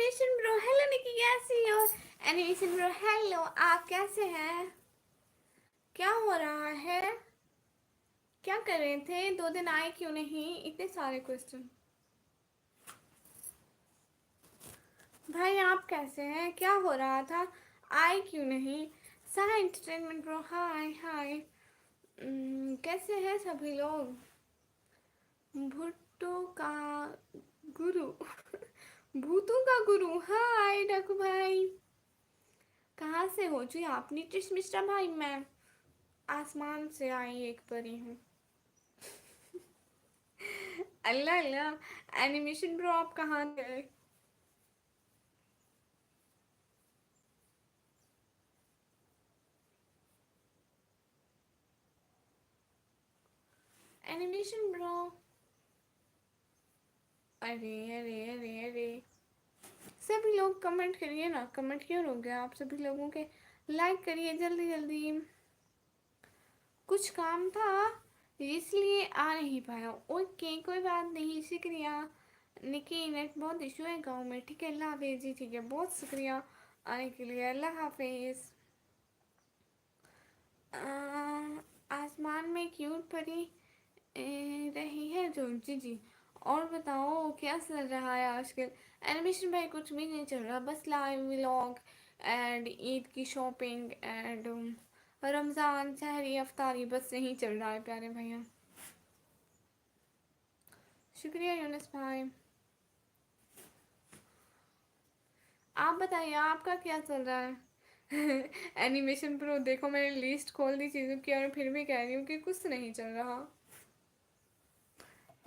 Animation bro hello निकी कैसी हो? Animation bro hello, आप कैसे हैं? क्या हो रहा है? क्या कर रहे थे? 2 दिन आए क्यों नहीं? इतने सारे क्वेश्चन। भाई आप कैसे हैं? क्या हो रहा था? आए क्यों नहीं? सारा एंटरटेनमेंट ब्रो हाय हाय। कैसे हैं सभी लोग? भुट्टो का गुरु भूतों का गुरु हाय डाकू भाई। कहाँ से हो जी आप? नीतीश मिश्रा भाई मैं आसमान से आई एक परी हूँ। अल्लाह अल्लाह एनिमेशन ब्रो आप कहाँ थे? एनिमेशन ब्रो अरे अरे अरे अरे सभी लोग कमेंट करिए ना। कमेंट क्यों रुक गया आप सभी लोगों के? लाइक करिए जल्दी जल्दी। कुछ काम था इसलिए आ नहीं पाया। ओके कोई बात नहीं, शुक्रिया। निकी नेट बहुत इशू है गांव में। ठीक है अल्लाह हाफिज़ जी। ठीक है बहुत शुक्रिया आने के लिए। अल्लाह हाफिज़। आसमान में क्यूट परी रही है जो जी जी। और बताओ क्या चल रहा है आजकल? एनिमेशन भाई कुछ भी नहीं चल रहा, बस लाइव व्लॉग एंड ईद की शॉपिंग एंड रमज़ान सहरी अफ्तारी बस यही चल रहा है प्यारे भैया। शुक्रिया यूनुस भाई। आप बताइए आपका क्या चल रहा है? एनिमेशन प्रो देखो मैंने लिस्ट खोल दी चीज़ों की और फिर भी कह रही हूँ कि कुछ नहीं चल रहा।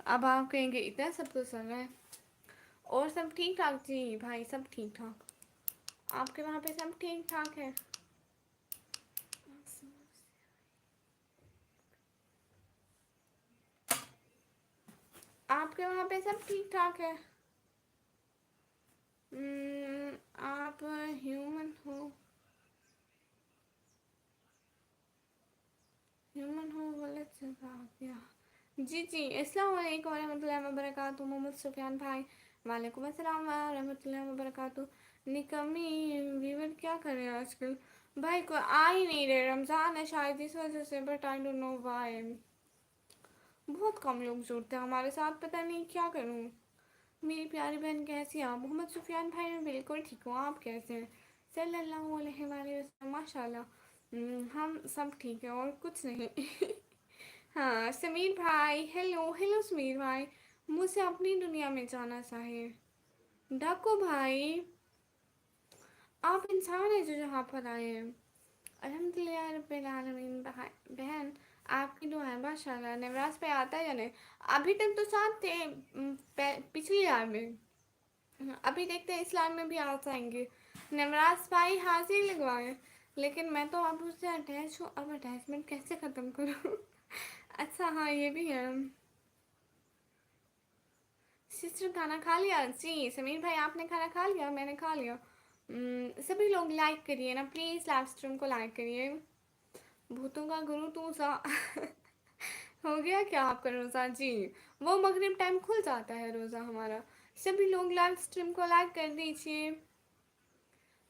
अब आप कहेंगे इतना सब कुछ चल रहा है। और सब ठीक ठाक जी भाई, सब ठीक ठाक। आपके वहाँ पे सब ठीक ठाक है? आपके वहाँ पे सब ठीक ठाक है? आप ह्यूमन हो? ह्यूमन हो बोले चला गया। जी जी अस्सलाम वालेकुम रहमतुल्लाहि व बरकातुहू। मोहम्मद सुफियान भाई वालेकुम अस्सलाम व रहमतुल्लाहि व बरकातुहू। निकम्मी वीवर क्या कर रहे हैं आजकल? भाई को आ ही नहीं रहे, रमज़ान है शायद इस वजह से, but I don't know why. बहुत कम लोग जुड़ते हैं हमारे साथ, पता नहीं क्या करूँ। मेरी प्यारी बहन कैसी हैं आप? मोहम्मद सुफियान भाई मैं बिल्कुल ठीक हूँ, आप कैसे हैं? सल्लल्लाहु अलैहि वसल्लम माशाल्लाह। हम सब ठीक है और कुछ नहीं। हाँ समीर भाई हेलो हेलो समीर भाई। मुझसे अपनी दुनिया में जाना चाहिए। डाकू भाई आप इंसान हैं जो यहाँ पर आए हैं। अल्हम्दुलिल्लाह रब्बिल आलमीन। बहन आपकी दुआ है माशाल्लाह। नवराज पे आता है या नहीं? अभी तक तो साथ थे पिछली यार में। अभी देखते हैं इस्लाम में भी आ जाएंगे। नवराज भाई हाजिर लगवाए, लेकिन मैं तो अब उससे अटैच हूँ। अब अटैचमेंट कैसे ख़त्म करूँ? अच्छा हाँ ये भी है। सिस्टर खाना खा लिया जी? समीर भाई आपने खाना खा लिया? मैंने खा लिया। सभी लोग लाइक करिए ना प्लीज़, लाइव स्ट्रीम को लाइक करिए। भूतों का गुरु तू सा। हो गया क्या आपका रोज़ा जी? वो मगरिब टाइम खुल जाता है रोज़ा हमारा। सभी लोग लाइव स्ट्रीम को लाइक कर दीजिए।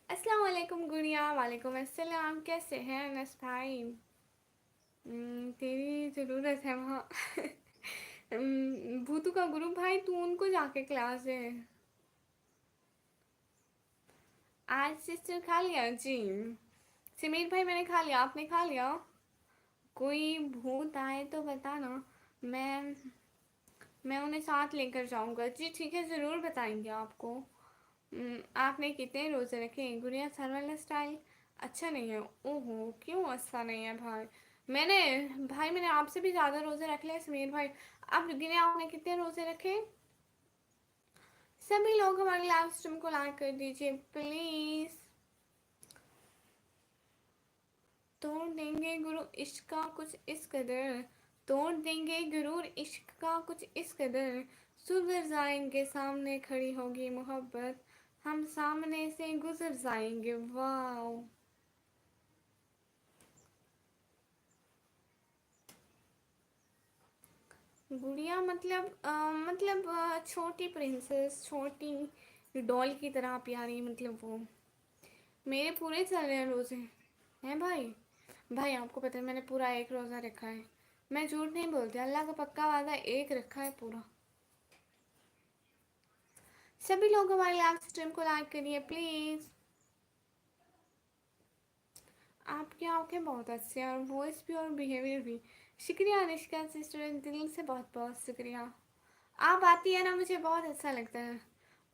अस्सलाम वालेकुम गुड़िया। वालेकुम अस्सलाम। कैसे हैं अनस भाई? तेरी ज़रूरत है वहाँ। भूतू का गुरु भाई तू उनको जाके क्लास है। आज सिस्टर खा लिया जी? समीर भाई मैंने खा लिया, आपने खा लिया? कोई भूत आए तो बताना, मैं उन्हें साथ लेकर जाऊंगा जी। ठीक है ज़रूर बताएंगे आपको। आपने कितने रोज़े रखे? गुड़िया सर वाला स्टाइल अच्छा नहीं है। ओहो क्यों अच्छा नहीं है भाई? मैंने मैंने आपसे भी ज़्यादा रोज़े रख लिए समीर भाई। आप गिने आपने कितने रोज़े रखे? सभी लोग हमारे लाइव स्ट्रीम को लाइक कर दीजिए प्लीज़। तोड़ देंगे गुरु इश्क का कुछ इस कदर। तोड़ देंगे गुरूर इश्क का कुछ इस कदर। सुधर जाएंगे सामने खड़ी होगी मोहब्बत। हम सामने से गुजर जाएंगे। वाह गुड़िया मतलब छोटी प्रिंसेस, छोटी डॉल की तरह प्यारी, मतलब वो। मेरे पूरे चल रहे हैं रोज़े हैं भाई। भाई आपको पता है मैंने पूरा एक रोज़ा रखा है, मैं झूठ नहीं बोलती, अल्लाह का पक्का वादा, एक रखा है पूरा। सभी लोग हमारे लाइव स्ट्रीम को लाइक करिए प्लीज़। आपकी आंखें बहुत अच्छी हैं और वॉइस भी और बिहेवियर भी। शुक्रिया अनुष्का सिस्टर, दिल से बहुत बहुत शुक्रिया। आप आती है ना, मुझे बहुत अच्छा लगता है।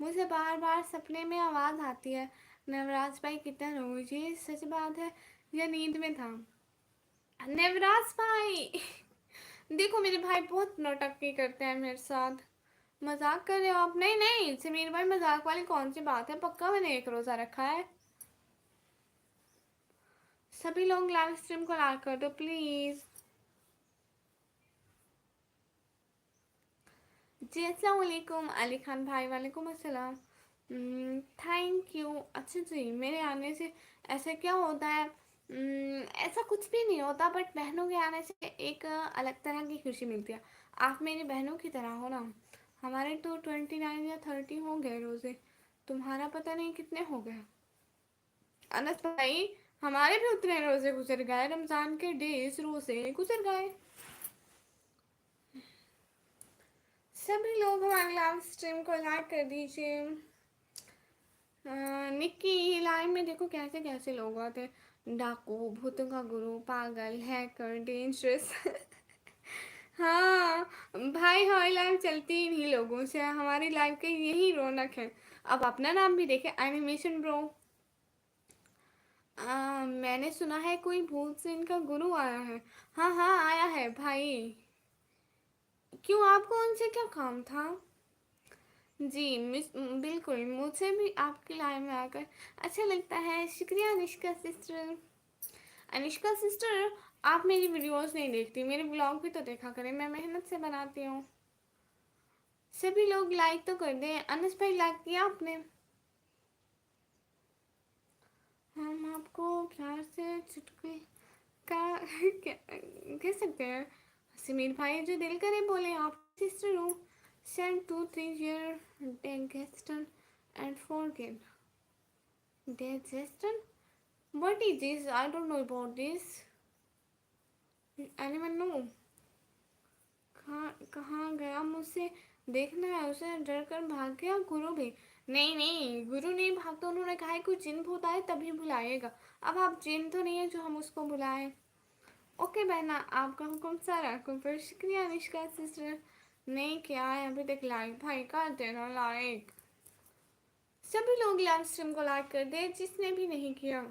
मुझे बार बार सपने में आवाज़ आती है, नवराज भाई कितना रोज, ये सच बात है या नींद में था? नवराज भाई देखो मेरे भाई बहुत नौटंकी करते हैं मेरे साथ। मजाक कर रहे हो आप? नहीं नहीं समीर भाई, मजाक वाली कौन सी बात है, पक्का मैंने एक रोज़ा रखा है। सभी लोग लाइव स्ट्रीम को लाइक कर दो प्लीज़। जी अस्सलाम वालेकुम अली खान भाई, वालेकुम अस्सलाम। Thank you. अच्छा जी, मेरे आने से ऐसा क्या होता है? ऐसा कुछ भी नहीं होता, बट बहनों के आने से एक अलग तरह की खुशी मिलती है। आप मेरी बहनों की तरह हो ना। हमारे तो 29 या 30 हो गए रोज़े, तुम्हारा पता नहीं कितने हो गए। अनस भाई, हमारे भी उतने रोज़े गुजर गए, रमज़ान के डेज रोज़े गुजर गए। सभी लोग हमारे लाइव स्ट्रीम को लाइक कर दीजिए। निक्की लाइन में देखो कैसे कैसे लोग आते हैं, डाकू, भूतों का गुरु, पागल, हैकर, डेंजरस हाँ भाई, हमारी लाइव चलती ही नहीं लोगों से, हमारी लाइव की यही रौनक है। अब अपना नाम भी देखे, एनिमेशन ब्रो। मैंने सुना है कोई भूत से इनका गुरु आया है। हाँ हाँ आया है भाई। क्यों, आपको उनसे क्या काम था? जी मिस, बिल्कुल मुझे भी आपकी लाइन में आकर अच्छा लगता है। शुक्रिया अनुष्का सिस्टर। अनुष्का सिस्टर, आप मेरी वीडियोस नहीं देखती, मेरे ब्लॉग भी तो देखा करें, मैं मेहनत से बनाती हूँ। सभी लोग लाइक तो कर दें। अनस भाई लाइक किया आपने? हम आपको प्यार से चुटकुले का कह सकते हैं। समीर भाई जो दिल करे बोले, आप सिस्टर हूँ। Send 2-3 year Dagestan and forget digestion. What is this? I don't know about this. Anyone know? कहाँ गया? मुझसे देखना है उसे, डर कर भाग गया गुरु भी। नहीं नहीं गुरु नहीं भागता, उन्होंने कहा है कोई जिन भूत आए तभी बुलाएगा। अब आप जिन तो नहीं है जो हम उसको बुलाएं। ओके बहना, आपका हुक्म सारा पर। शुक्रिया अनुष्का सिस्टर। नहीं क्या है अभी तक लाइक, भाई कर देना लाइक। सभी लोग लाइव स्ट्रीम को लाइक कर दे जिसने भी नहीं किया।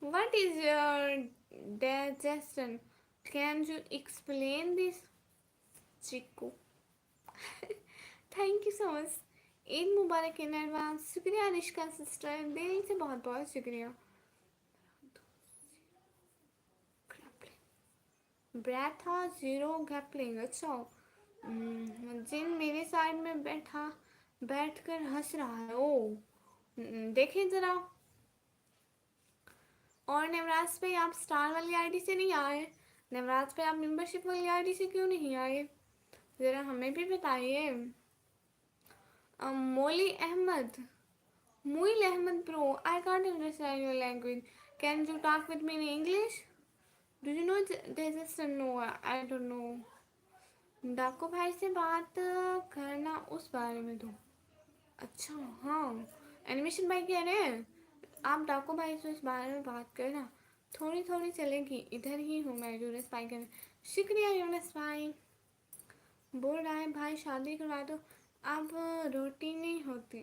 What is your digestion? Can you explain this, Chiku? Thank you so much. Eid Mubarak in advance. शुक्रिया अनुष्का सिस्टर, दिल से बहुत बहुत शुक्रिया। ब्रैथा जीरो गैपलिंग, अच्छा। जिन मेरे साइड में बैठकर हंस रहा है, ओ देखिए जरा। और नवराज पे आप स्टार वाली आईडी से नहीं आए? नवराज पे आप मेंबरशिप वाली आईडी से क्यों नहीं आए, ज़रा हमें भी बताइए। मोली Ahmad, Muil Ahmed bro, I can't understand your language. Can you talk with me in English? Do you know digestion? No, I don't know. डाको भाई से बात करना उस बारे में तो। अच्छा हाँ, एनिमेशन भाई कह रहे हैं आप डाको भाई से इस बारे में बात करना, थोड़ी थोड़ी चलेगी, इधर ही हूँ मैं। यूनस भाई कह रहे शुक्रिया यूनस भाई। बोल रहा है भाई शादी करवा दो, अब रोटी नहीं होती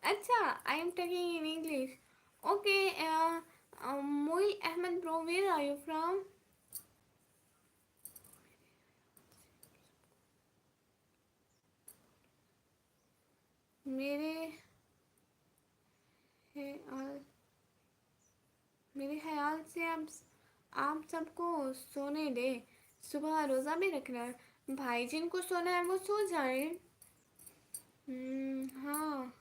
अच्छा, I am talking in English. Okay Muil Ahmed bro, where are you from? मेरे ख्याल मेरे ख्याल से अब आप सबको सोने दे, सुबह रोज़ा भी रखना है। भाई जिनको सोना है वो सो जाए। हाँ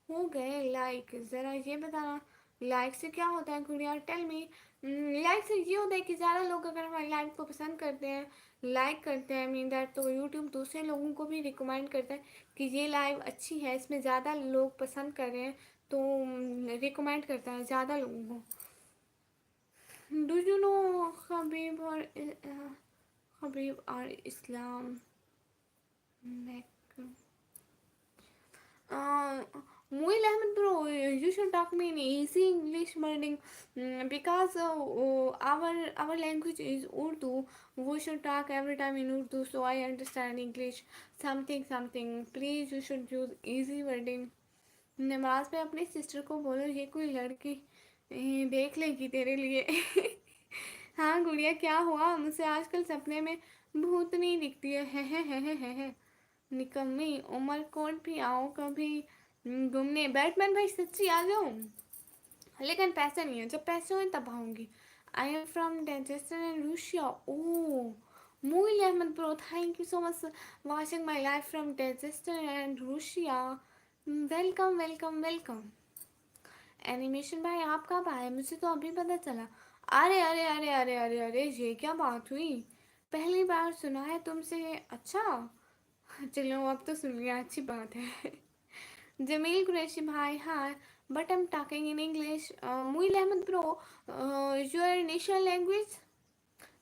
हो गए लाइक, ज़रा ये बताना लाइक से क्या होता है गुड़िया, टेल मी। लाइक से ये होता है कि ज़्यादा लोग अगर हमारी लाइव को पसंद करते हैं, लाइक करते हैं, मीन दैट तो यूट्यूब दूसरे लोगों को भी रिकमेंड करता है कि ये लाइव अच्छी है, इसमें ज़्यादा लोग पसंद कर रहे हैं, तो रिकमेंड करता है ज़्यादा लोगों को. Do you know Habib or Islam? Uh, Muil Ahmed bro, you should talk me in easy English wording, because our language is Urdu. We should talk every time in Urdu so I understand English something. Please you should use easy wording. नमाज पे अपनी sister को बोलो ये कोई लड़की देख लेगी तेरे लिए. हाँ गुड़िया क्या हुआ, मुझसे आजकल सपने में भूतनी दिखती है. निकम्मी उमरकोट भी आओ कभी घूमने. बैटमैन भाई सच्ची आ जाओ, लेकिन पैसे नहीं है, जब पैसे हों तब आऊँगी. I am from Dagestan and Russia. Oh Muil Ahmed bro, thank you so much for watching my live from Dagestan and Russia. Welcome. Animation भाई आप कब आए, मुझे तो अभी पता चला. अरे ये क्या बात हुई, पहली बार सुना है तुमसे. अच्छा चलो अब तो सुन लिया, अच्छी बात है. जमील कुरैशी भाई hi, but I am talking in English. Muil Ahmed bro, your national language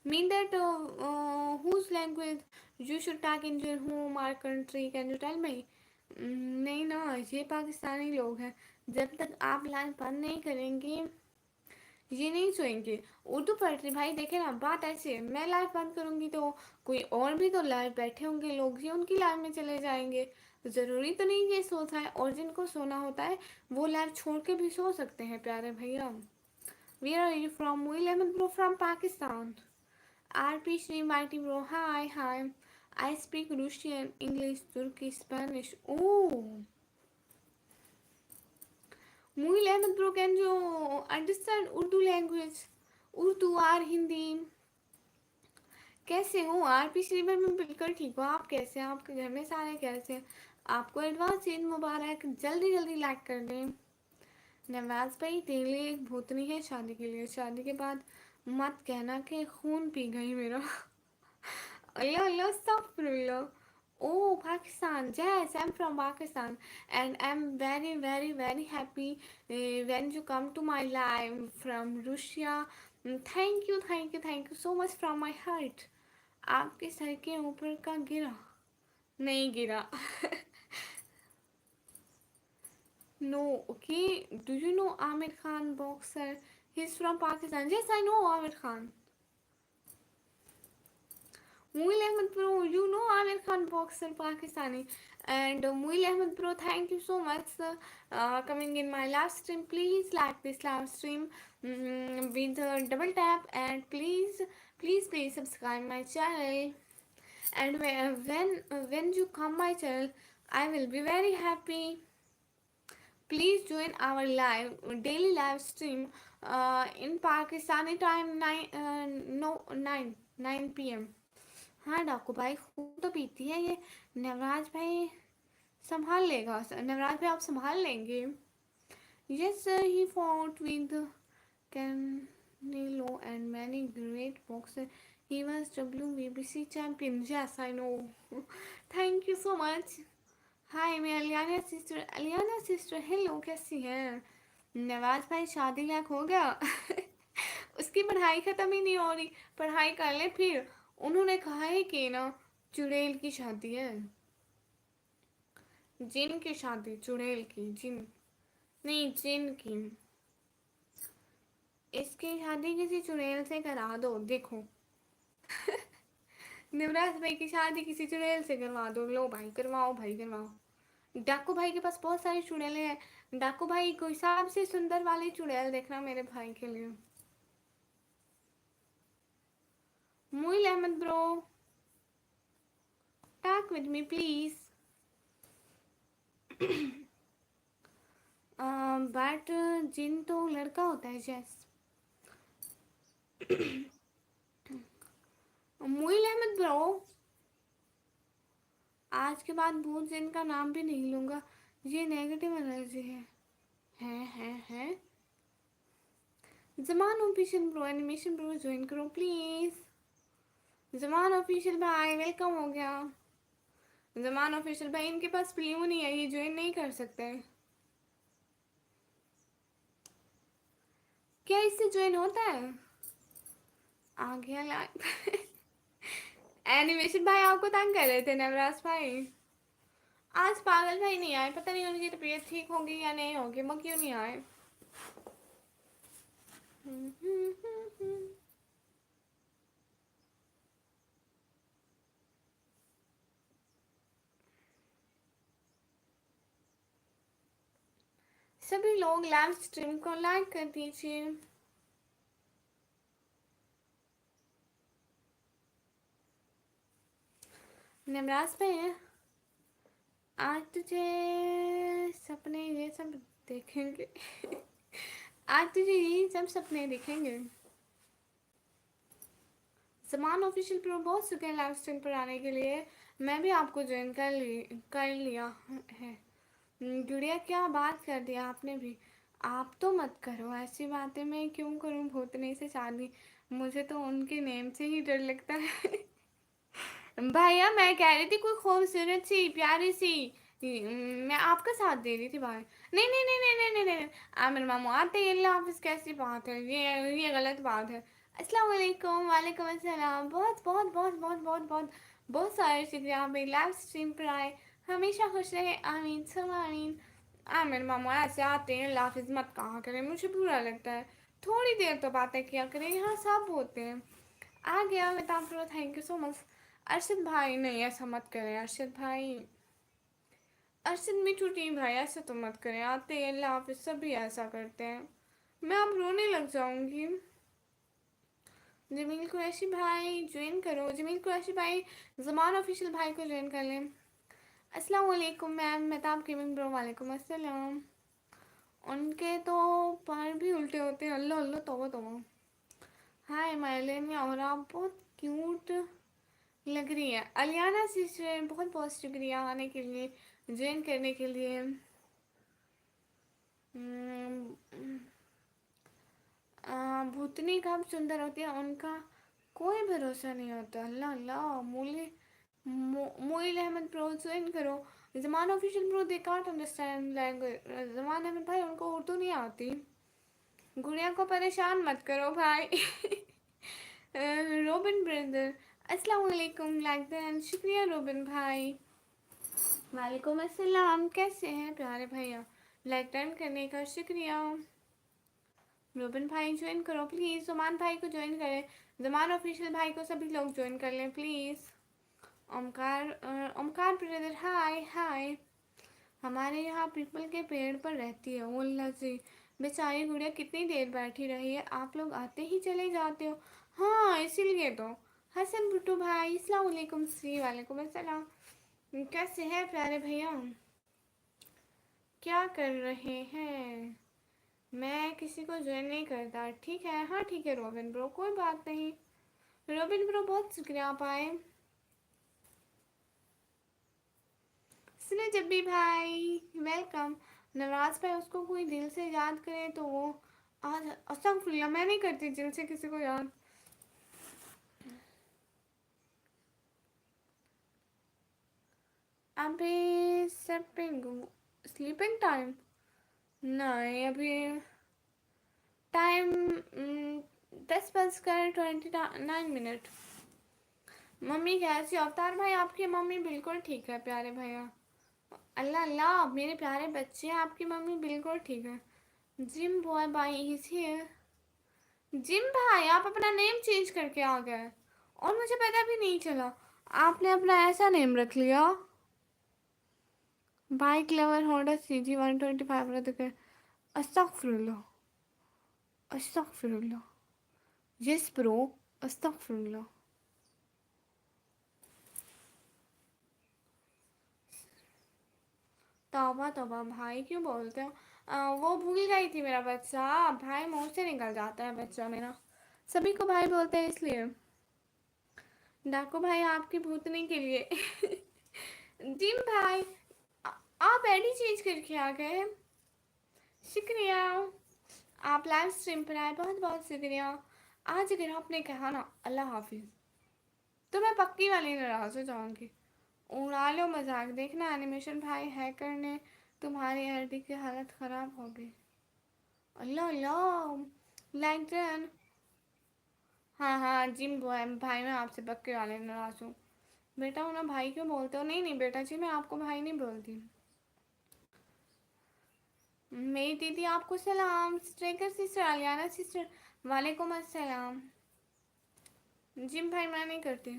mean that whose language you should talk in your home or country, can you tell me? नहीं ना, ये पाकिस्तानी लोग हैं, जब तक आप लाइन बंद नहीं करेंगे ये नहीं सोएंगे. उर्दू पोइट्री भाई देखे ना, बात ऐसे है, मैं लाइव बंद करूँगी तो कोई और भी तो लाइव बैठे होंगे लोग, ये उनकी लाइव में चले जाएंगे. ज़रूरी तो नहीं ये सोता है, और जिनको सोना होता है वो लाइव छोड़ के भी सो सकते हैं प्यारे भैया. Where are you from? Muil Ahmed bro from Pakistan. RP Shri Mighty bro, hi. I speak Russian, English, Turkish, Spanish. Oh, Muil Ahmed bro, can you understand Urdu language? Urdu और हिंदी. कैसे हो आरपी श्रीवर? मैं बिल्कुल ठीक हूँ, आप कैसे हैं, आपके घर में सारे कैसे हैं? आपको एडवांस ईद मुबारक. जल्दी लाइक कर दें. नवाज भाई तेरे लिए एक भूतनी है शादी के लिए, शादी के बाद मत कहना कि खून पी गई मेरा. Allah, astaghfirullah. Oh, Pakistan. Yes, I'm from Pakistan, and I'm very happy when you come to my live from Russia. Thank you so much from my heart. आपके सर के ऊपर का गिरा नहीं गिरा. No, okay. Do you know Amir Khan boxer? He's from Pakistan. Yes, I know Amir Khan. Muil Ahmed bro, you know Amir Khan boxer Pakistani. And Muil Ahmed bro, thank you so much coming in my live stream. Please like this live stream with a double tap, and please subscribe my channel. And when you come my channel, I will be very happy. Please join our daily live stream in Pakistani time 9 PM. हाँ डाकू भाई खून तो पीती है ये. नवराज भाई संभाल लेगा, नवराज भाई आप संभाल लेंगे. Yes he fought with Canelo and many great boxers. He was WBC champion. Yes I know. Thank you so much. हाय मैं अलियाना सिस्टर हेलो, कैसी हैं? नवाज भाई शादी लायक हो गया. उसकी पढ़ाई ख़त्म ही नहीं हो रही, पढ़ाई कर ले फिर. उन्होंने कहा है कि ना चुड़ैल की शादी है, जिन की शादी, चुड़ैल की, जिन नहीं जिन की. इसकी शादी किसी चुड़ैल से करा दो. देखो नवराज भाई की शादी किसी चुड़ैल से करवा दो. लो भाई करवाओ, भाई करवाओ. डाकू भाई के पास बहुत सारी चुड़ैलें हैं. डाकू भाई को हिसाब से सुंदर वाली चुड़ैल देखना मेरे भाई के लिए. Muil Ahmed bro, talk with me please. But जिन तो लड़का होता है. जैस मुइल अहमद ब्रो, आज के बाद भूत जिन का नाम भी नहीं लूँगा, ये नेगेटिव एनर्जी है. Zaman official bro animation bro join करो प्लीज। जमान ऑफिशियल भाई वेलकम हो गया। जमान ऑफिशियल भाई इनके पास प्लीव नहीं है, ये ज्वाइन नहीं कर सकते। क्या इससे ज्वाइन होता है? आ गया लाइव। एनिमेशन भाई आपको तंग कर रहे थे नवराज भाई। आज पागल भाई नहीं आए, पता नहीं उनकी तबीयत ठीक होगी या नहीं होगी, वो क्यों नहीं आए। सभी लोग लाइव स्ट्रीम को लाइक कर दीजिए। नवराज भाई आज तुझे सपने ये सब देखेंगे। आज तुझे ये सब सपने दिखेंगे। समान ऑफिशियल प्रो बहुत शुक्रिया लाइव स्ट्रीम पर आने के लिए। मैं भी आपको ज्वाइन कर लिया है। गुड़िया क्या बात कर दिया आपने भी। आप तो मत करो ऐसी बातें, मैं क्यों करूं भूतनी से शादी, मुझे तो उनके नेम से ही डर लगता है। भैया मैं कह रही थी कोई खूबसूरत सी प्यारी सी, मैं आपका साथ दे रही थी भाई। नहीं नहीं नहीं नहीं नहीं नहीं नहीं, आमिर मामू आते ही अल्लाह हाफिज़, कैसी बात है, ये गलत बात है। अस्सलाम वालेकुम। वालेकुम अस्सलाम। बहुत बहुत बहुत बहुत बहुत बहुत बहुत सारे शुक्रिया, आप मेरी लाइव स्ट्रीम पर आए। हमेशा खुश रहे, आमीन सब आमीन। आमिर मामू ऐसे आते हैं अल्लाह हाफिज़ मत कहा करें, मुझे बुरा लगता है। थोड़ी देर तो बातें किया करें, यहाँ सब होते हैं। आ गया Mehtab pro, thank you so much. Arshad भाई नहीं ऐसा मत करें, अरशद भाई, अरशद मिठू टीम भाई ऐसा तो मत करें, आते हैं अल्लाह हाफिज़, सभी ऐसा करते हैं, मैं अब रोने लग जाऊंगी। जमील कुरैशी भाई ज्वाइन करो, जमील कुरैशी भाई ज़मान ऑफिशियल भाई को ज्वाइन कर लें। अस्सलाम वालेकुम मैम, मेहताब गेमिंग ब्रो वालेकुम अस्सलाम। उनके तो पैर भी उल्टे होते हैं, अल्लाह अल्लाह तौबा तौबा। हाय माइलेनिया, और आप बहुत क्यूट लग रही है। अलियाना सिस्टर बहुत बहुत शुक्रिया आने के लिए, ज्वाइन करने के लिए। भूतनी कब सुंदर होती है उनका कोई भरोसा नहीं होता। अल्लाह अल्लाह। मोइल अहमद प्रो ज्वाइन करो। Zaman official pro they can't understand language. Zaman Ahmed भाई उनको उर्दू नहीं आती। गुड़िया को परेशान मत करो भाई। रोबिन ब्रदर अस्सलाम वालेकुम, लाइक देन शुक्रिया रोबिन भाई। वालेकुम अस्सलाम, कैसे हैं प्यारे भैया, लाइक डन करने का शुक्रिया। रोबिन भाई ज्वाइन करो प्लीज़, जुमान भाई को ज्वाइन करें, जमान ऑफिशियल भाई को सभी लोग ज्वाइन कर लें प्लीज़। ओमकार ब्रदर हाय हाय। हमारे यहाँ पीपल के पेड़ पर रहती है ओल्ला जी, बेचारी गुड़िया कितनी देर बैठी रही है, आप लोग आते ही चले जाते हो। हाँ इसीलिए तो। हसन भुट्टू भाई अस्सलाम वालेकुम। सी वालेकुम अस्सलाम, कैसे हैं प्यारे भैया, क्या कर रहे हैं। मैं किसी को ज्वाइन नहीं करता, ठीक है, हाँ ठीक है रोबिन ब्रो, कोई बात नहीं। रोबिन ब्रो बहुत शुक्रिया आप आए। सुने जब्बी भाई वेलकम। नवराज भाई उसको कोई दिल से याद करे तो वो आज, अस्तगफुरुल्लाह मैं नहीं करती दिल से किसी को याद। अभी स्लीपिंग टाइम नहीं, अभी टाइम 10:29। मम्मी कैसी, अवतार भाई आपकी मम्मी बिल्कुल ठीक है प्यारे भैया। अल्लाह अल्लाह मेरे प्यारे बच्चे, आपकी मम्मी बिल्कुल ठीक है। Gym boy by is here. Gym भाई आप अपना नेम चेंज करके आ गए और मुझे पता भी नहीं चला, आपने अपना ऐसा नेम रख लिया। बाइक लवर होंडा CG 125 रख। अस्तगफिरुल्लाह, अस्तगफिरुल्लाह, यस ब्रो, अस्तगफिरुल्लाह। तौबा तौबा भाई क्यों बोलते हो। वो भूल गई थी मेरा बच्चा, भाई मुंह से निकल जाता है बच्चा मेरा, सभी को भाई बोलते हैं इसलिए। डाकू भाई आपकी भूतनी के लिए। जिम भाई आप आईडी चेंज करके आ गए, शुक्रिया। آپ لائیو اسٹریم پر آئے، بہت بہت شکریہ. آج اگر آپ نے کہا نا اللہ حافظ تو میں پکی والی ناراض ہو جاؤں گی. اڑا لو مذاق. دیکھنا اینیمیشن بھائی ہیکر نے تمہاری آئی ڈی کی حالت خراب ہو گئی. اللہ اللہ لائک ڈن. ہاں ہاں جم بھائی میں آپ سے پکے والے ناراض ہوں. بیٹا ہونا بھائی کیوں بولتے ہو؟ نہیں نہیں بیٹا جی میں آپ کو بھائی نہیں بولتی. میری دیدی آپ کو سلام. اسٹریکر سسٹر، علیانہ سسٹر وعلیکم السلام. جم بھائی میں نہیں کرتی.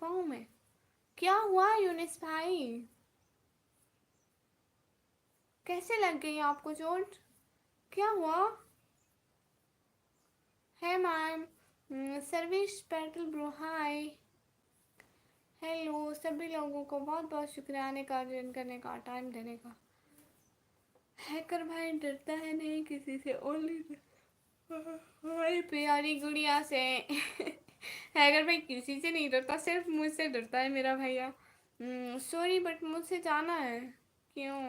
پاؤں میں کیا ہوا یونس بھائی؟ کیسے لگ گئی آپ کو چوٹ؟ کیا ہوا؟ ہے میم سروش پیٹل برو ہائی. ہیلو سبھی لوگوں کو بہت بہت شکریہ آنے کا، جوائن کرنے کا، ٹائم دینے کا. ہیکر بھائی ڈرتا ہے نہیں کسی سے، اونلی ہماری پیاری گڑیا سے. ہیکر بھائی کسی سے نہیں ڈرتا، صرف مجھ سے ڈرتا ہے میرا بھیا. سوری بٹ مجھ سے جانا ہے. کیوں؟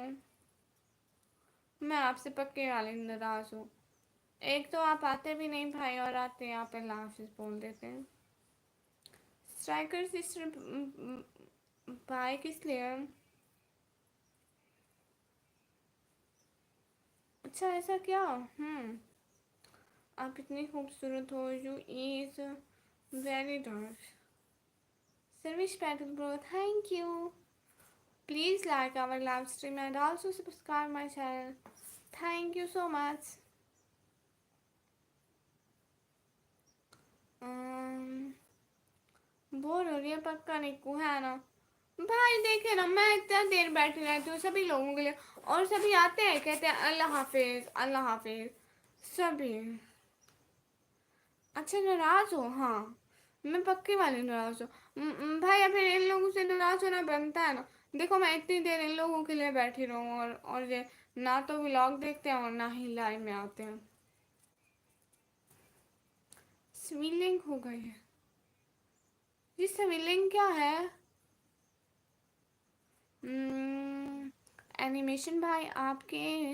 میں آپ سے پکے والے ناراض ہوں. ایک تو آپ آتے بھی نہیں بھائی، اور آتے ہیں آپ اللہ حافظ بول دیتے ہیں. اسٹرائکر سسٹر بھائی کس لیے؟ اچھا ایسا کیا؟ آپ اتنی خوبصورت ہو. You is very dark. Sarosh Patel bro thank you. Please like our live stream and also subscribe my channel. Thank you so much. Bore ہو رہی ہے پکا نکو ہے نا بھائی. دیکھے نا میں اتنا دیر بیٹھی رہتی ہوں سبھی لوگوں کے لیے، اور سبھی آتے ہیں کہتے ہیں اللہ حافظ اللہ حافظ سبھی. اچھا ناراض ہو؟ ہاں میں پکی والی ناراض ہوں بھائی. پھر ان لوگوں سے ناراض ہونا بنتا ہے نا. دیکھو میں اتنی دیر ان لوگوں کے لیے بیٹھی رہوں، اور یہ نہ تو ولاگ دیکھتے ہیں اور نہ ہی لائن میں آتے ہیں. سویلنگ ہو گئی ہے. جی سویلنگ کیا ہے؟ اینیمیشن بھائی آپ کے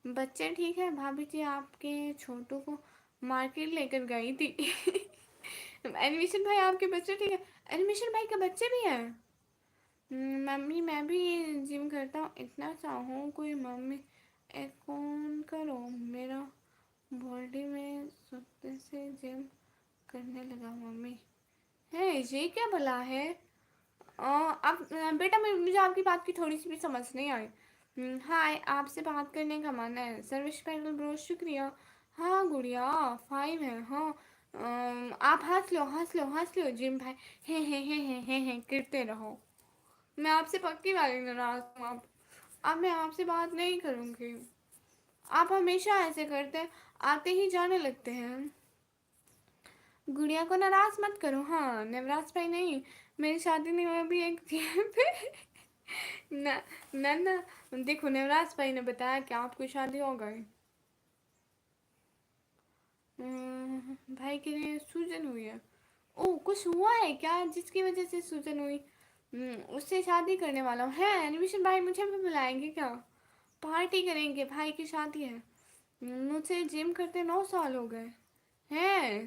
بچے ٹھیک ہے؟ بھابھی جی آپ کے چھوٹوں کو مارکیٹ لے کر گئی تھی. اینیمیشن بھائی آپ کے بچے ٹھیک ہے؟ اینیمیشن بھائی کے بچے بھی ہیں؟ ممی میں بھی جم کرتا ہوں. اتنا چاہوں کوئی ممی اکاؤنٹ کرو. میرا باڈی میں سکتے سے جم کرنے لگا ممی. ہے یہ کیا بلا ہے؟ اب بیٹا مجھے آپ کی بات کی تھوڑی سی بھی سمجھ نہیں آئی. ہائے آپ سے بات کرنے کا من ہے. سروش پینل بہت شکریہ. ہاں گڑیا 5 ہے. ہاں آپ ہنس لو ہنس لو ہنس لو جم بھائی ہیں کرتے رہو. میں آپ سے پکی والی ناراض ہوں. اب میں آپ سے بات نہیں کروں گی. آپ ہمیشہ ایسے کرتے ہیں، آتے ہی جانے لگتے ہیں. گڑیا کو ناراض مت کرو. ہاں نوراز بھائی نہیں، میری شادی نہیں ہوئی ابھی ایک پہ نہ دیکھو نوراز بھائی نے بتایا کہ آپ کو شادی ہو گئی. بھائی کے لیے سوجن ہوئی ہے. او کچھ ہوا ہے کیا جس کی وجہ سے سوجن ہوئی؟ اس سے شادی کرنے والا ہوں. ہے اینیمیشن بھائی مجھے بھی بلائیں گے کیا؟ پارٹی کریں گے. بھائی کی شادی ہے. مجھے جم کرتے 9 سال ہو گئے ہیں.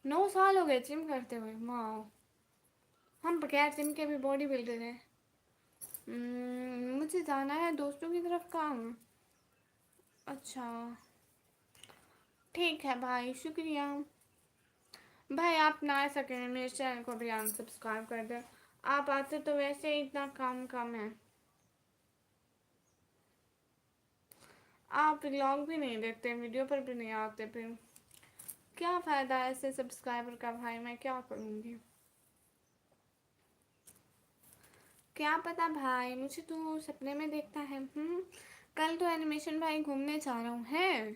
9 سال ہو گئے جم کرتے ہوئے. واو ہم بغیر جم کے بھی باڈی بلڈر ہیں. مجھے جانا ہے دوستوں کی طرف کام. اچھا ٹھیک ہے بھائی شکریہ. بھائی آپ نہ آ سکیں میرے چینل کو بھی ان سبسکرائب کر دیں. آپ آتے تو ویسے ہی اتنا کام ہے. آپ ولاگ بھی نہیں دیتے، ویڈیو پر بھی نہیں آتے. پھر کیا فائدہ ایسے سبسکرائبر کا بھائی؟ میں کیا کروں گی؟ کیا پتا بھائی، مجھے تو سپنے میں دیکھتا ہے. کل تو اینیمیشن بھائی گھومنے جا رہا ہوں. ہے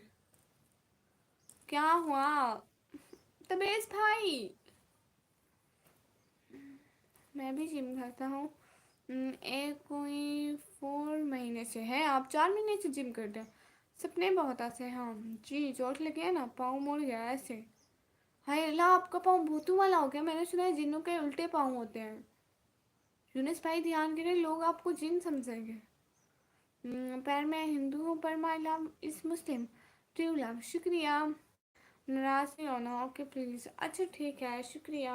کیا ہوا تبریز بھائی؟ میں بھی جم کرتا ہوں. ایک کوئی 4 مہینے سے ہے. آپ 4 مہینے سے جم کرتے ہیں؟ سپنے بہت آتے ہیں. ہاں جی چوٹ لگی ہے نا، پاؤں مڑ گیا ایسے. ہائے اللہ آپ کا پاؤں بھوتوں والا ہو گیا. میں نے سنا ہے جنوں کے الٹے پاؤں ہوتے ہیں. یونس بھائی دھیان کریں، لوگ آپ کو جن سمجھیں گے. پر میں ہندو ہوں، پر مائی لو از مسلم، ٹرو لو. شکریہ. ناراض نہیں ہونا، اوکے پلیز. اچھا ٹھیک ہے، شکریہ.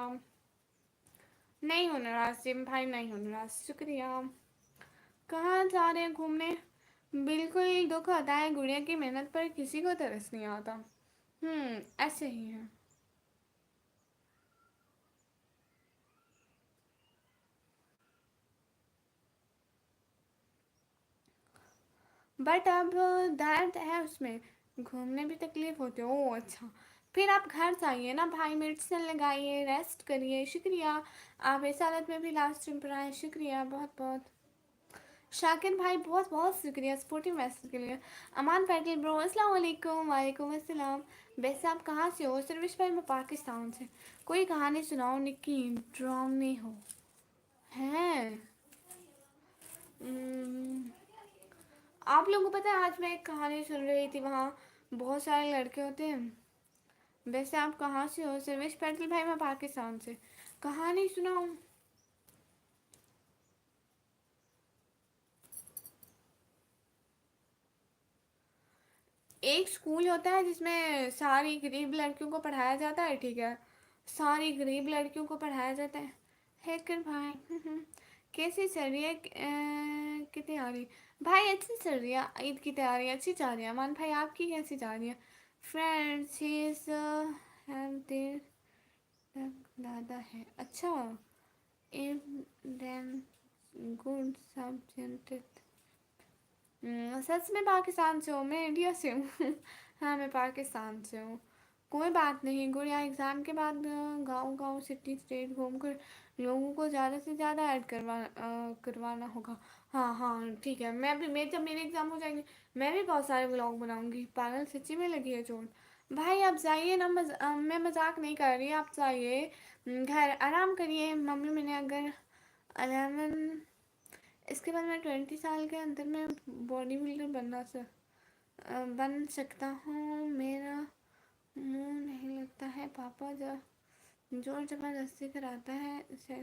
نہیں ہو ناراض جم بھائی، نہیں ہو ناراض. شکریہ. کہاں جا رہے ہیں گھومنے؟ بالکل دکھ ہوتا ہے، گڑیا کی محنت پر کسی کو ترس نہیں آتا. ایسے ہی ہے. بٹ اب درد ہے اس میں، گھومنے بھی تکلیف ہوتی ہے. اوہ اچھا، پھر آپ گھر جائیے نا بھائی، میڈیسن لگائیے، ریسٹ کریے. شکریہ. آپ اس حالت میں بھی لاسٹ ٹائم پر آئے، شکریہ بہت بہت. شاکر بھائی بہت بہت شکریہ سپورٹنگ میسج کے لیے. امان پیٹل برو السلام علیکم. وعلیکم السلام. ویسے آپ کہاں سے ہو؟ سروش بھائی میں پاکستان سے. کوئی کہانی سناؤ نکی، ڈراؤنی ہو. ہیں آپ لوگوں کو پتہ ہے آج میں ایک کہانی سن رہی تھی، وہاں بہت سارے لڑکے ہوتے ہیں. ویسے آپ کہاں سے ہو؟ سروش پیٹل بھائی میں پاکستان سے. کہانی سناؤ. ایک اسکول ہوتا ہے جس میں ساری غریب لڑکیوں کو پڑھایا جاتا ہے، ٹھیک ہے. ساری غریب لڑکیوں کو پڑھایا جاتا ہے. ہیکر بھائی کیسی چل رہی ہے کی تیاری؟ بھائی اچھی چل رہی ہے، عید کی تیاری اچھی چل رہی ہے. امان بھائی آپ کی کیسی جا رہی ہے؟ فرینڈس ہیز ہیو دیر دادا ہے. اچھا. دین گڈ سبجیکٹ. سچ میں پاکستان سے ہوں میں، انڈیا سے ہوں. ہاں میں پاکستان سے ہوں. کوئی بات نہیں گڑیا، ایگزام کے بعد گاؤں گاؤں سٹی اسٹیٹ گھوم کر لوگوں کو زیادہ سے زیادہ ایڈ کروانا ہوگا. ہاں ہاں ٹھیک ہے. میں بھی جب میرے ایگزام ہو جائیں گے میں بھی بہت سارے بلاگ بناؤں گی. پاگل سچی میں لگی ہے چوٹ. بھائی آپ جائیے نا، میں مذاق نہیں کر رہی. آپ جائیے گھر آرام کریے. ممی میں نے اگر 11 اس کے بعد میں 20 سال کے اندر میں باڈی بلڈر بن سکتا ہوں. میرا منہ نہیں لگتا ہے پاپا زور زبردستی کراتا ہے اسے.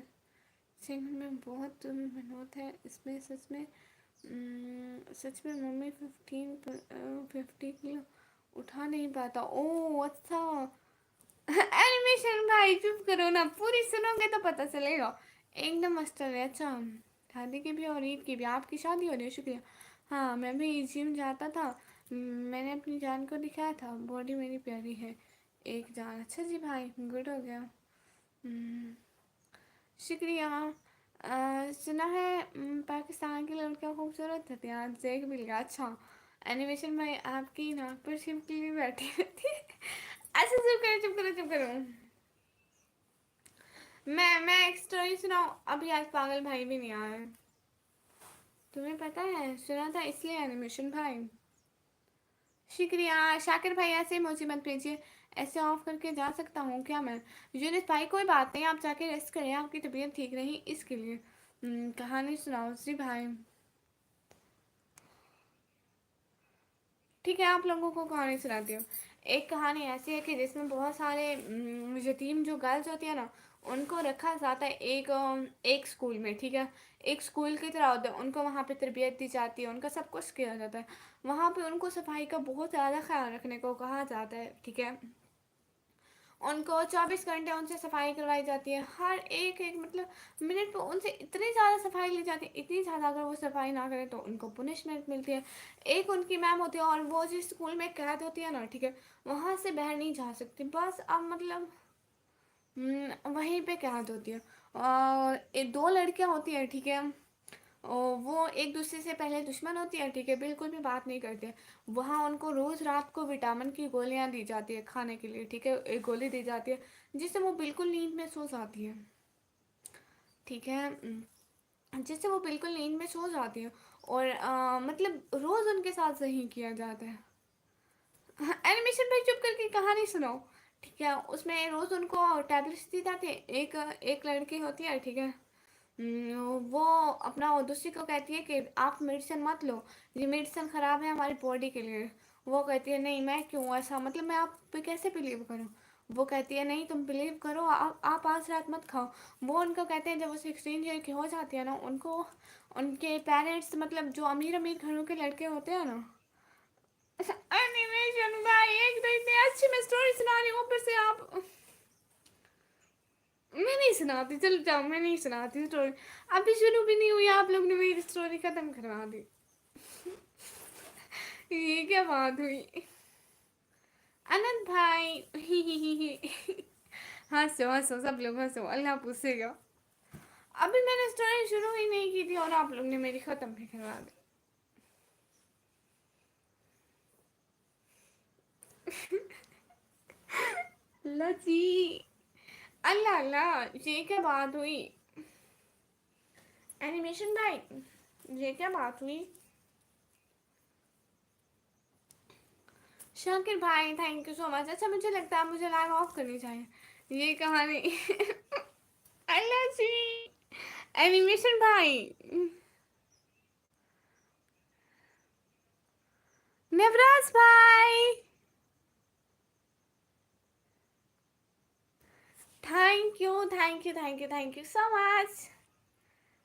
سنگھ میں بہت محنت ہے اس میں. سچ میں ممی 50 کلو اٹھا نہیں پاتا. اوہ اچھا. اینیمیشن بھائی چپ کرو نا، پوری سنو گے تو پتہ چلے گا. ایک دم مست ہے. اچھا شادی کی بھی اور عید کی بھی. آپ کی شادی ہو رہی ہے؟ شکریہ. ہاں میں بھی جم جاتا تھا، میں نے اپنی جان کو دکھایا تھا، باڈی میری پیاری ہے ایک جان. اچھا جی بھائی گڈ ہو گیا. شکریہ. سنا ہے پاکستان کی لڑکیاں خوبصورت ہوتی ہیں، آج دیکھ بھی لیا. اچھا اینیمیشن میں آپ کی ناک پر چھپکلی بھی بیٹھی رہتی ہے. اچھا چپ کرو. میں ایک اسٹوری سناؤں؟ ابھی آج پاگل بھائی بھی نہیں آئے. تمہیں پتہ ہے سنا تھا اس لیے اینیمیشن بھائی. شکریہ. شاکر بھائی ایسے مجھے مت بھیجیے، ایسے آف کر کے جا سکتا ہوں کیا میں؟ یونس بھائی کوئی بات نہیں، آپ جا کے ریسٹ کریں، آپ کی طبیعت ٹھیک رہی اس کے لیے. کہانی سناؤ جی بھائی. ٹھیک ہے آپ لوگوں کو کہانی سناتی ہوں. ایک کہانی ایسی ہے کہ جس میں بہت سارے یتیم جو گرلز ہوتی ہیں نا ان کو رکھا جاتا ہے ایک اسکول میں، ٹھیک ہے. ایک اسکول کی طرح ہوتا ہے، ان کو وہاں پہ تربیت دی جاتی ہے، ان کا سب کچھ کیا جاتا ہے. وہاں پہ ان کو صفائی کا بہت زیادہ خیال رکھنے کو کہا جاتا ہے، ٹھیک ہے. ان کو 24 گھنٹے ان سے صفائی کروائی جاتی ہے. ہر ایک مطلب منٹ پہ ان سے اتنی زیادہ صفائی لی جاتی ہے، اتنی زیادہ. اگر وہ صفائی نہ کرے تو ان کو پنشمنٹ ملتی ہے. ایک ان کی میم ہوتی ہے اور وہ جس اسکول میں قید ہوتی ہے نا، ٹھیک ہے، وہاں سے باہر نہیں جا سکتی. بس اب مطلب وہیں پہ قید ہوتی ہے. اور 2 لڑکیاں ہوتی ہیں، ٹھیک ہے. وہ ایک دوسرے سے پہلے دشمن ہوتی ہے، ٹھیک ہے، بالکل بھی بات نہیں کرتے. وہاں ان کو روز رات کو وٹامن کی گولیاں دی جاتی ہے کھانے کے لیے، ٹھیک ہے. ایک گولی دی جاتی ہے جس سے وہ بالکل نیند میں سو جاتی ہے، ٹھیک ہے. جس سے وہ بالکل نیند میں سو جاتی ہے. اور مطلب روز ان کے ساتھ صحیح کیا جاتا ہے. اینیمیشن بھائی چپ کر کے کہانی سناؤ. ٹھیک ہے. اس میں روز ان کو ٹیبلیٹس دی جاتی ہے. ایک لڑکی ہوتی ہے، ٹھیک ہے. وہ اپنا دوسری کو کہتی ہے کہ آپ میڈیسن مت لو، یہ میڈیسن خراب ہے ہماری باڈی کے لیے. وہ کہتی ہے نہیں، میں کیوں ایسا، مطلب میں آپ پہ کیسے بلیو کروں. वो कहती है नहीं तुम बिलीव करो, आप आज रात मत खाओ। वो उनको कहते हैं जब वो 16 ईयर की हो जाती है ना, उनको उनके पेरेंट्स मतलब जो अमीर अमीर घरों के लड़के होते हैं ना, एनिमेशन भाई एक तो इतनी अच्छी मैं स्टोरी सुना रही हूँ, ऊपर से आप, मैं नहीं सुनाती, चल जाओ, मैं नहीं सुनाती स्टोरी, अभी शुरू भी नहीं हुई आप लोग ने मेरी स्टोरी खत्म करवा दी। ये क्या बात हुई अनंत भाई? ही ही। हंसो हंसो सब लोग हंसो, अल्लाह पूछेगा। अभी मैंने स्टोरी शुरू ही नहीं की थी और आप लोग ने मेरी खत्म भी करवा दी। लची, अल्लाह अल्लाह, ये क्या बात हुई एनिमेशन भाई, ये क्या बात हुई? शाकिर भाई थैंक यू सो मच। अच्छा मुझे लगता है मुझे लाइव ऑफ करनी चाहिए, ये कहानी। अल्लाह जी, एनिमेशन भाई, नवराज भाई, thank you thank you thank you thank you so much.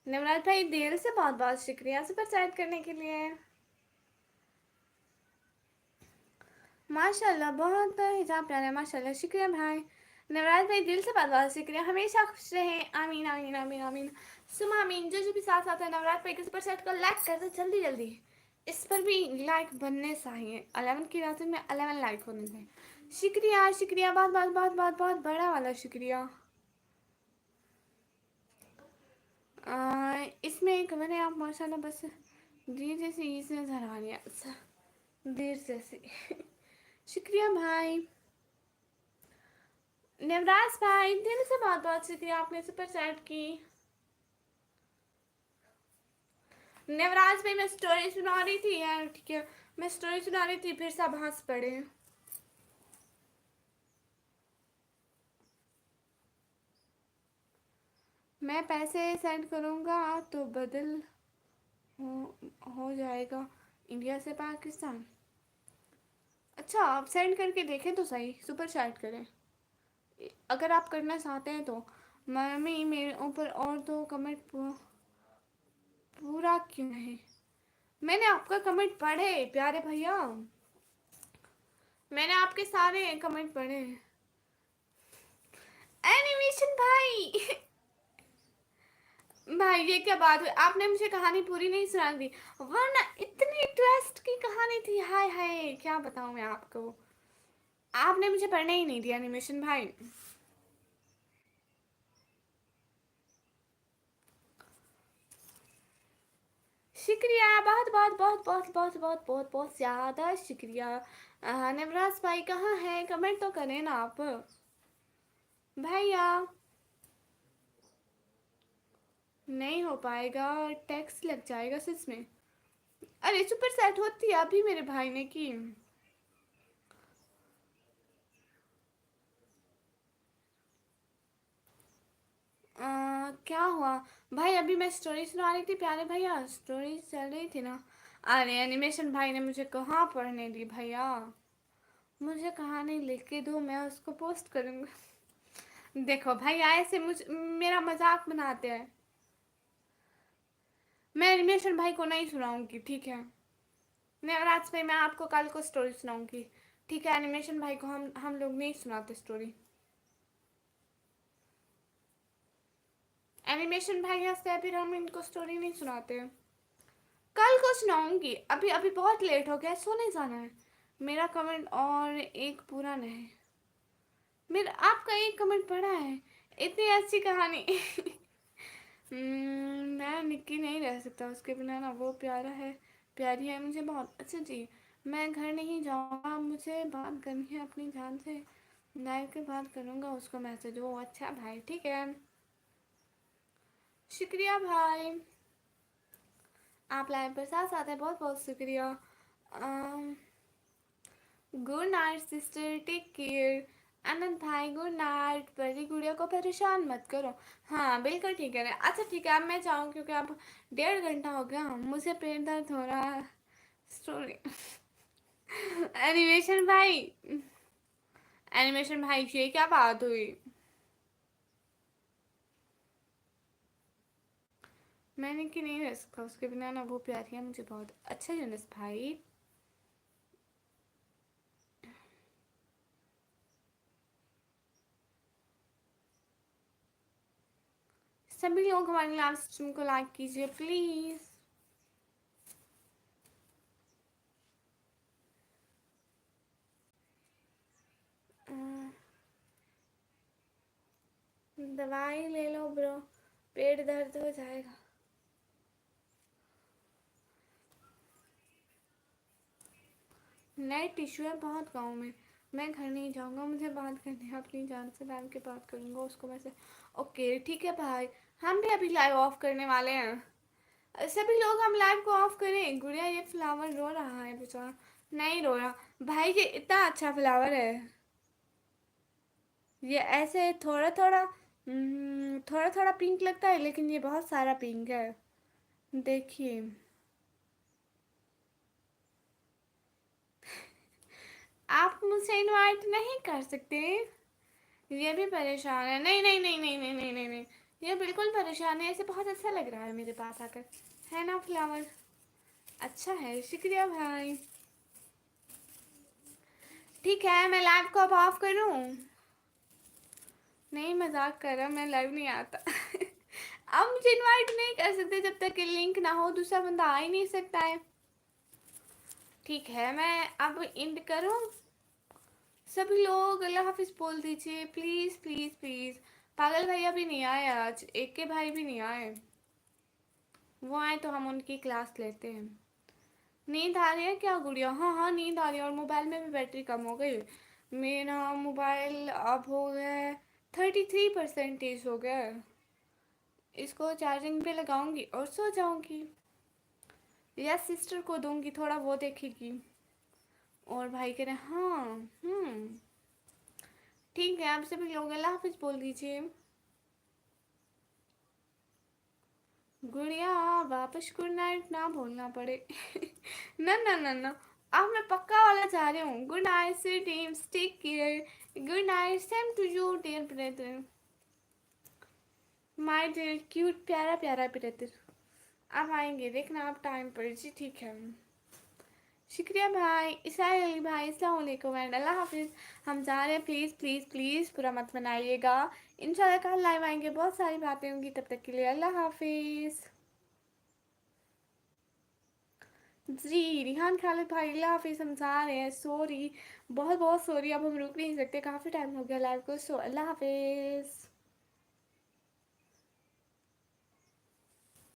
Navraj भाई दिल से बहुत बहुत शुक्रिया सुपर चैट करने के लिए। माशाल्लाह बहुत हिजाब प्यारा है, माशाल्लाह शुक्रिया भाई। नवराज भाई दिल से बहुत बहुत शुक्रिया, हमेशा खुश रहें, आमीन आमीन आमीन आमीन सुमा आमीन। जो भी साथ साथ है नवराज भाई के सुपर सेट को लाइक कर दो जल्दी जल्दी, इस पर भी लाइक बनने चाहिए, 11 की रात में 11 लाइक होने चाहिए। शुक्रिया शुक्रिया, बहुत बहुत बहुत बहुत बहुत बड़ा वाला शुक्रिया। इसमें एक मैंने आप माशाल्लाह बस देर जैसे ईज नजर आ रही है, अच्छा देर जैसे। शुक्रिया भाई। नवराज भाई दिल से बहुत बहुत शुक्रिया, आपने सुपर चैट की। नवराज भाई मैं स्टोरी सुना रही थी यार, ठीक है मैं स्टोरी सुना रही थी, फिर सब हंस पड़े। मैं पैसे सेंड करूँगा तो बदल हो जाएगा इंडिया से पाकिस्तान। अच्छा आप सेंड करके देखें तो सही, सुपर चैट करें अगर आप करना चाहते हैं तो। मम्मी मेरे ऊपर और तो कमेंट पूरा क्यों है? मैंने आपका कमेंट पढ़े प्यारे भैया, मैंने आपके सारे कमेंट पढ़े। एनिमेशन भाई, भाई ये क्या बात हुई, आपने मुझे कहानी पूरी नहीं सुना दी, वरना इतनी ट्विस्ट की कहानी थी, हाय हाय क्या बताऊं मैं आपको, आपने मुझे पढ़ने ही नहीं दिया एनिमेशन भाई। शुक्रिया बहुत बहुत बहुत बहुत बहुत बहुत बहुत बहुत ज़्यादा शुक्रिया। नवराज भाई कहाँ है, कमेंट तो करें ना आप भैया। नहीं हो पाएगा, टैक्स लग जाएगा सच में। अरे सुपर सेट होती है अभी मेरे भाई ने की। क्या हुआ भाई, अभी मैं स्टोरी सुना रही थी प्यारे भैया, स्टोरी चल रही थी ना। अरे एनिमेशन भाई ने मुझे कहाँ पढ़ने दी भैया, मुझे कहानी लिख के दो मैं उसको पोस्ट करूँगा। देखो भाई ऐसे मुझ मेरा मजाक बनाते हैं, मैं एनिमेशन भाई को नहीं सुनाऊंगी ठीक है। नवराज भाई मैं आपको कल को स्टोरी सुनाऊंगी, ठीक है एनिमेशन भाई को हम लोग नहीं सुनाते स्टोरी। एनिमेशन भाई हंसते हैं फिर हम इनको स्टोरी नहीं सुनाते। कल को सुनाऊंगी, अभी अभी बहुत लेट हो गया, सोने जाना है। मेरा कमेंट और एक पूरा नहीं, मेरा आपका एक कमेंट पढ़ा है, इतनी अच्छी कहानी। मैं निक्की नहीं रह सकता उसके बिना ना, वो प्यारा है, प्यारी है मुझे बहुत। अच्छा जी मैं घर नहीं जाऊँगा, मुझे बात करनी है अपनी जान से, लाइव के बात करूँगा उसको मैसेज। वो अच्छा भाई ठीक है, शुक्रिया भाई, आप लाइव पर साथ साथ हैं, बहुत बहुत शुक्रिया। Good night sister, take care. Anand भाई गुड नाइट, बड़ी गुड़िया को परेशान मत करो। हाँ बिल्कुल ठीक है, अच्छा ठीक है अब मैं जाऊँ क्योंकि अब 1.5 घंटा हो गया, मुझे पेट दर्द हो रहा है। स्टोरी एनिमेशन भाई एनिमेशन भाई ये क्या बात हुई? मैंने कि नहीं रह सकता उसके बिना ना, वो प्यारी है मुझे बहुत। अच्छा यूनुस भाई। सभी लोग हमारे लाइव स्ट्रीम को लाइक कीजिए प्लीज। दवाई ले लो ब्रो, पेट दर्द हो जाएगा। नए टिश्यू है बहुत गाँव में। मैं घर नहीं जाऊंगा, मुझे बात करनी है अपनी जान से, लाइव के बात करूंगा उसको वैसे। ओके ठीक है भाई, हम भी अभी लाइव ऑफ करने वाले हैं। सभी लोग हम लाइव को ऑफ करें। गुड़िया ये फ्लावर रो रहा है बेचारा। नहीं रो रहा भाई, ये इतना अच्छा फ्लावर है। ये ऐसे थोड़ा थोड़ा थोड़ा थोड़ा पिंक लगता है, लेकिन ये बहुत सारा पिंक है। देखिए। आप मुझसे इनवाइट नहीं कर सकते? ये भी परेशान है। नहीं नहीं नहीं नहीं नहीं नहीं नहीं नहीं, ये बिल्कुल परेशान है। ऐसे बहुत अच्छा लग रहा है मेरे पास आकर, है ना फ्लावर? अच्छा है, शुक्रिया भाई। ठीक है, मैं लाइव को अब ऑफ करूँ? नहीं मजाक कर रहा, मैं लाइव नहीं आता। आप मुझे इनवाइट नहीं कर सकते जब तक कि लिंक ना हो, दूसरा बंदा आ ही नहीं सकता है। ठीक है, मैं अब इंड करूँ? सभी लोग अल्लाह हाफिज बोल दीजिए प्लीज प्लीज प्लीज। पागल भैया भी नहीं आए आज, एक के भाई भी नहीं आए। वो आए तो हम उनकी क्लास लेते हैं। नींद आ रही है क्या गुड़िया? हाँ हाँ नींद आ रही है, और मोबाइल में भी बैटरी कम हो गई। मेरा मोबाइल अब हो गया है 33% हो गया है। इसको चार्जिंग पे लगाऊंगी और सो जाऊंगी, या सिस्टर को दूंगी, थोड़ा वो देखेगी। और भाई कह रहे हाँ। ठीक है, आप सभी लोग अल्लाह हाफिज बोल दीजिए। गुड़िया वापस गुड नाइट ना बोलना पड़े। ना ना ना ना, अब मैं पक्का वाला चाह रही हूँ। Good night sweet dreams, take care. Good night, same to you dear brother, my dear cute प्यारा प्यारा ब्रदर। आप आएंगे देखना आप टाइम पर जी, ठीक है। शुक्रिया भाई इसाई अली भाई, अस्सलाम वालेकुम एंड अल्लाह हाफिज़। हम जा रहे हैं, प्लीज़ प्लीज़ प्लीज़ बुरा मत मनाइएगा। इंशाल्लाह कल लाइव आएंगे, बहुत सारी बातें होंगी, तब तक के लिए अल्लाह हाफिज़। जी रिहान खालिद भाई अल्लाह हाफिज़, हम जा रहे हैं, सॉरी बहुत बहुत सॉरी, अब हम रुक नहीं सकते, काफ़ी टाइम हो गया लाइव को, सो अल्लाह हाफिज़।